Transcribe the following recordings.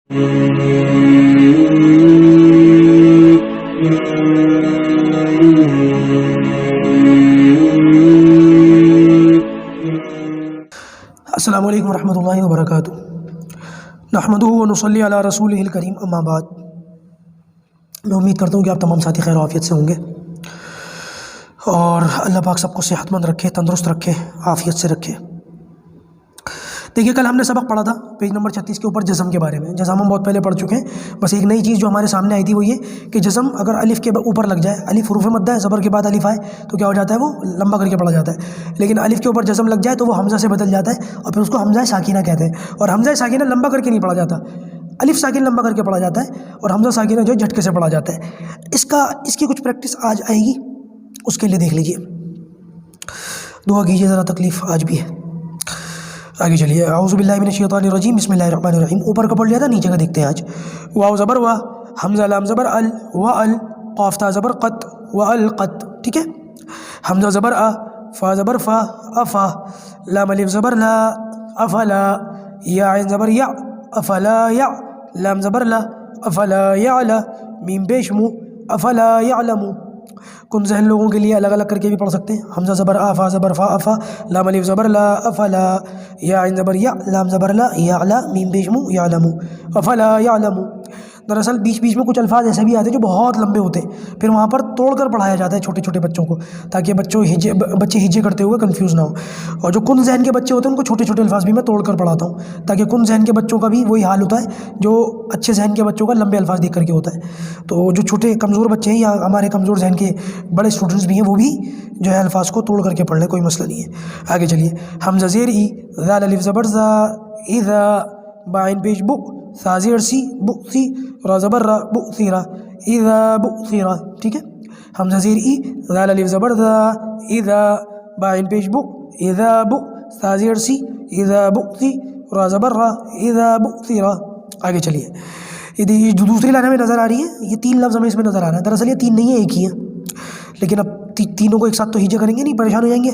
السلام علیکم ورحمۃ اللہ وبرکاتہ۔ نحمدہ و نصلی علی رسولہ الکریم، اما بعد۔ میں امید کرتا ہوں کہ آپ تمام ساتھی خیر و عافیت سے ہوں گے، اور اللہ پاک سب کو صحت مند رکھے، تندرست رکھے، عافیت سے رکھے۔ دیکھیے، کل ہم نے سبق پڑھا تھا پیج نمبر 36 کے اوپر جزم کے بارے میں۔ جزم ہم بہت پہلے پڑھ چکے ہیں، بس ایک نئی چیز جو ہمارے سامنے آئی تھی وہ یہ کہ جزم اگر الف کے اوپر لگ جائے، الف حروف مدہ ہے، زبر کے بعد الف آئے تو کیا ہو جاتا ہے، وہ لمبا کر کے پڑھا جاتا ہے۔ لیکن الف کے اوپر جزم لگ جائے تو وہ حمزہ سے بدل جاتا ہے، اور پھر اس کو حمزہ ساکنہ کہتے ہیں۔ اور حمزہ ساکنہ لمبا کر کے نہیں پڑھا جاتا، الف ساکن لمبا کر کے پڑھا جاتا ہے، اور حمزہ ساکنہ جو جھٹکے سے پڑھا جاتا ہے۔ اس کی کچھ پریکٹس آج آئے گی، اس کے لیے دیکھ لیجیے، دعا کیجیے، ذرا تکلیف آج بھی ہے۔ آگے چلیے، اعوذ باللہ من الشیطان الرجیم، بسم اللہ الرحمن الرحیم۔ اوپر کا پڑھ لیا تھا، نیچے کا دیکھتے ہیں آج۔ واو زبر وا، حمزہ لام زبر ال، و ال، قاف تا زبر قط، و القط، ٹھیک ہے۔ حمزہ زبر ا، فا زبر فا، افا، لام الف زبر لا، افلا، یا عین زبر یا، افلا یا، لام زبر لا، افلا یعلا، میم پیش مو، افلا یعلمو۔ کن ذہن لوگوں کے لیے الگ الگ کر کے بھی پڑھ سکتے ہیں۔ حمزہ زبر آ، فا زبر فا، افا، لام الف زبر لا، افلا، یا عین زبر یا، لام زبر لا، یعلا، میم پیش مو، یعلمو، افلا یعلمو۔ دراصل بیچ بیچ میں کچھ الفاظ ایسے بھی آتے ہیں جو بہت لمبے ہوتے ہیں، پھر وہاں پر توڑ کر پڑھایا جاتا ہے چھوٹے چھوٹے بچوں کو، تاکہ بچے ہجے کرتے ہوئے کنفیوز نہ ہو۔ اور جو کن ذہن کے بچے ہوتے ہیں ان کو چھوٹے چھوٹے الفاظ بھی میں توڑ کر پڑھاتا ہوں، تاکہ کن ذہن کے بچوں کا بھی وہی حال ہوتا ہے جو اچھے ذہن کے بچوں کا لمبے الفاظ دیکھ کر کے ہوتا ہے۔ تو جو چھوٹے کمزور بچے ہیں یا ہمارے کمزور ذہن کے بڑے اسٹوڈنٹس بھی ہیں، وہ بھی جو ہے الفاظ کو توڑ کر کے پڑھ لیں، کوئی مسئلہ نہیں ہے۔ آگے چلیے، حمزہ زیر ای، ذال الف زبر ذا، اذا، بعین پیش بو، ثا زیر سی، بؤسی، را زبر را، بؤثرا، اذا بؤثرا، ٹھیک ہے۔ حمزہ زیر ای، ذال الف زبر ذا، اذا، بعین پیش بو، اذا بو، ثا زیر سی، اذا بؤثی، را زبر را، اذا بؤثرا۔ آگے چلیے، یہ جو دوسری لائن ہمیں نظر آ رہی ہے، یہ تین لفظ ہمیں اس میں نظر آ رہا ہے۔ دراصل یہ تین نہیں ہے، ایک ہی ہے، لیکن اب تینوں کو ایک ساتھ تو ہجے کریں گے نہیں، پریشان ہو جائیں گے۔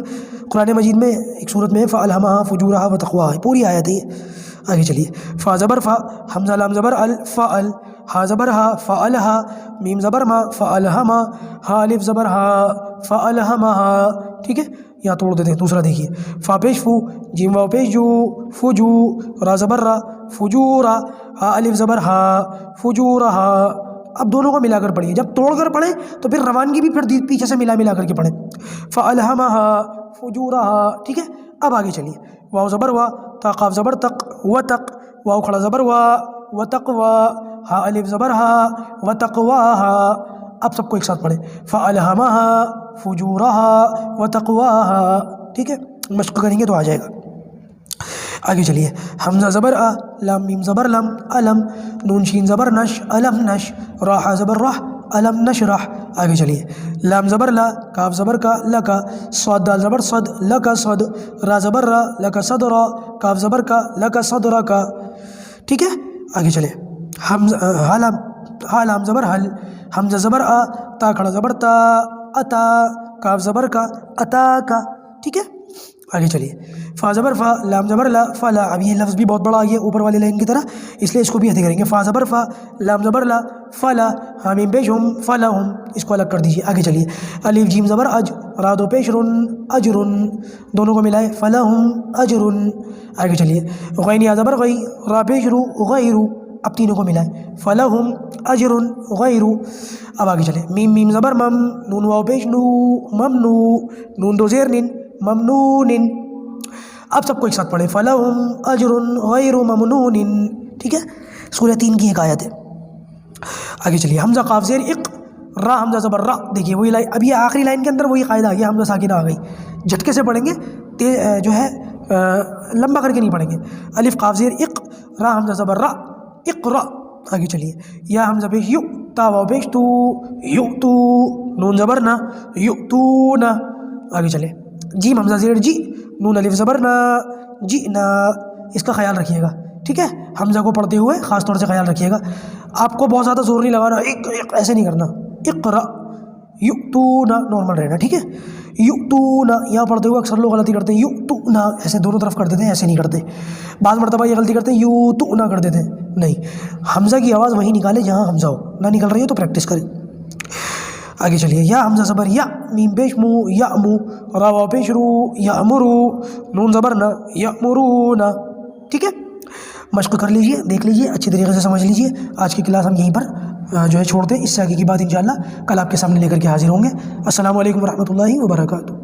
قرآن مجید میں ایک صورت میں فَأَلْهَمَهَا فُجُورَهَا وَتَقْوَاهَا، پوری آیت ہے یہ۔ آگے چلیے، فا زبر فا، حمزہ لام زبر ال، فَأَل، ہا زبر ہا، فَأَلْهَا، میم زبر ما، فَأَلْهَمَا، ہا الف زبر ہا، فَأَلْهَمَهَا، ٹھیک ہے۔ یہاں توڑ دیتے ہیں، دوسرا دیکھیے، فا پیش فو، جیم واو پیش جو، فجو، را زبر را، فجورا، ہا الف زبر ہا، فجورہا۔ اب دونوں کو ملا کر پڑھیے، جب توڑ کر پڑھیں تو پھر روانگی بھی پھر پیچھے سے ملا کر کے پڑھیں، فَأَلْهَمَهَا فُجُورَهَا، ٹھیک ہے۔ اب آگے چلیے، واو زبر وا، تا قاف زبر تق، وتق، واو کھڑا زبر وا، وتقوا، ہا الف زبر ہا، وتقواها۔ اب سب کو ایک ساتھ پڑھیں، فَأَلْهَمَهَا فُجُورَهَا وَتَقْوَاهَا، ٹھیک ہے۔ مشق کریں گے تو آ جائے گا۔ آگے چلیے، حمزہ زبر آ، لام میم زبر لم، علم، نون شین زبر نش، علم نش، راہ زبر راہ، علم نشرح۔ آگے چلیے، لام زبر لا، کاف زبر کا، لکا، صاد دال زبر صد، لکا صد، را زبر را، لکا صدرا، کاف زبر کا، لکا صدرکا، ٹھیک ہے۔ آگے چلے، ہا لام زبر حل، حمزہ زبر آ، تا کھڑا زبر تا، اتا، کاف زبر کا، اتا کا، ٹھیک ہے۔ آگے چلیے، فا زبر فا، لام زبر لا، فلا۔ اب یہ لفظ بھی بہت بڑا آ گیا اوپر والی لائن کی طرح، اس لیے اس کو بھی ایسے کریں گے، فا زبر فا، لام زبر لا، فلا، حامیم پیش ہم، فلہم، اس کو الگ کر دیجیے۔ آگے چلیے، الف جیم زبر اج، را دو پیش رن، اجرن، دونوں کو ملائے، فلہم اجرن۔ آگے چلیے، غین یا زبر غی، را پیش رو، غیرو، اب تینوں کو ملائے، فلہم اجرن غیرو۔ اب آگے چلے، میم میم زبر مم، نون واو پیش نو، ممنو، نون دو زیر نن، ممنون۔ اب سب کو ایک ساتھ پڑھیں، فلہم اجر غیر ممنون، ٹھیک ہے۔ سورہ 3 کی ایک آیت ہے۔ آگے چلیے، حمزہ قاف زیر اق، را حمزہ زبر را، دیکھیے وہی لائن، اب یہ آخری لائن کے اندر وہی قاعدہ آ گیا، حمزہ ساکنہ آ گئی، جھٹکے سے پڑھیں گے، جو ہے لمبا کر کے نہیں پڑھیں گے۔ الف قاف زیر اق، را حمزہ زبر را، اقرا۔ آگے چلیے، یا حمزہ پیش یو، تا واو پیش تو، یؤتو، نون زبر نا، یؤتونا۔ آگے چلے، جیم حمزہ زیر جی، نون الف زبر نا، جئنا، اس کا خیال رکھیے گا، ٹھیک ہے۔ حمزہ کو پڑھتے ہوئے خاص طور سے خیال رکھیے گا، آپ کو بہت زیادہ زور نہیں لگانا، ایسے نہیں کرنا، اقرا، یؤتونا نارمل رہنا، ٹھیک ہے۔ یؤتونا، یہاں پڑھتے ہوئے اکثر لوگ غلطی کرتے ہیں، یؤتونا ایسے دونوں طرف کر دیتے ہیں، ایسے نہیں کرتے، بعض مرتبہ یہ غلطی کرتے ہیں یؤتونا کر دیتے ہیں، نہیں، حمزہ کی آواز وہیں نکالے جہاں حمزہ ہو، نہ نکل رہی ہے تو پریکٹس کریں. آگے چلیے. یا حمزہ زبر یا، میم پیش مو یا مو، را واو پیش رو یا امرو، نون زبر نہ یا مرون. ٹھیک ہے، مشق کر لیجئے، دیکھ لیجئے، اچھی طریقے سے سمجھ لیجئے. آج کی کلاس ہم یہیں پر جو ہے چھوڑتے ہیں. اس سے آگے کی بات انشاءاللہ کل آپ کے سامنے لے کر کے حاضر ہوں گے. السلام علیکم ورحمۃ اللہ وبرکاتہ.